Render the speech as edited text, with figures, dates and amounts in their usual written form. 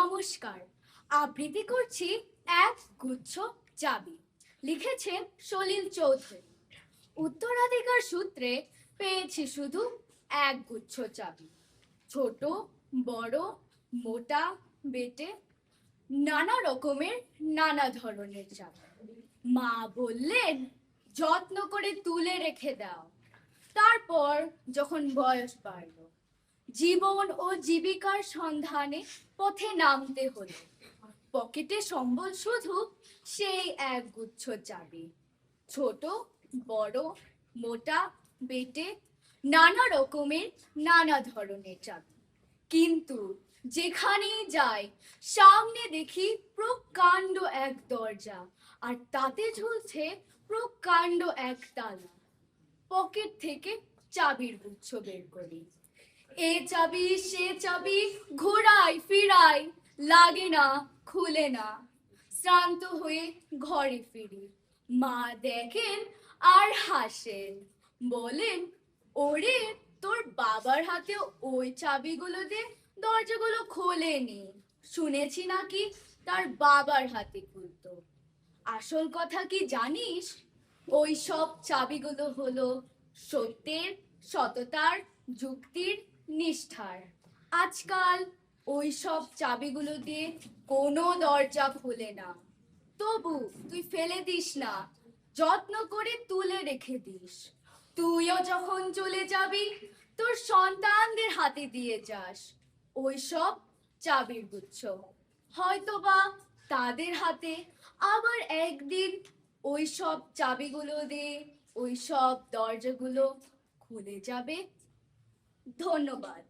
নমস্কার। আবৃত্তি করছি এক গুচ্ছ চাবি। লিখেছেন সলিল চৌধুরী। উত্তরাধিকার সূত্রে পেয়েছি শুধু এক গুচ্ছ চাবি। ছোট বড় মোটা বেটে নানা রকমের নানা ধরনের চাবি। মা বললেন যত্ন করে তুলে রেখে দাও। তারপর যখন বয়স বাড়ল, জীবন ও জীবিকার সন্ধানে পথে নামতে হলো। পকেটে সম্বল শুধু সেই এক গুচ্ছ চাবি। ছোট বড় মোটা বেটে নানা রকমের নানা ধরনের চাবি। কিন্তু যেখানেই যাই সামনে দেখি প্রকাণ্ড এক দরজা, আর তাতে ঝুলছে প্রকাণ্ড এক তালা। পকেট থেকে চাবির গুচ্ছ বের করি। এ চাবি সে চাবি ঘোরাই ফিরাই, লাগে না খুলে না। শ্রান্ত হয়ে ঘরে ফিরি। মা দেখেন আর হাসেন, বলেন ওরে তোর বাবার হাতে ওই চাবিগুলো দিয়ে দরজাগুলো খোলেনি, শুনেছি নাকি তার বাবার হাতে খুলতো। আসল কথা কি জানিস? ওই সব চাবিগুলো হলো সত্যের, সততার, যুক্তির, নিষ্ঠার। আজকাল ওই সব চাবিগুলো দিয়ে কোনো দরজা খোলে না। তবু তুই ফেলে দিস না, যত্ন করে তুলে রেখে দিস। তুইও যখন চলে যাবি তোর সন্তানদের হাতে দিয়ে যাস ওই সব চাবির গুচ্ছ। হয়তোবা তাদের হাতে আবার একদিন ওই সব চাবিগুলো দিয়ে ওই সব দরজাগুলো খুলে যাবে। ধন্যবাদ।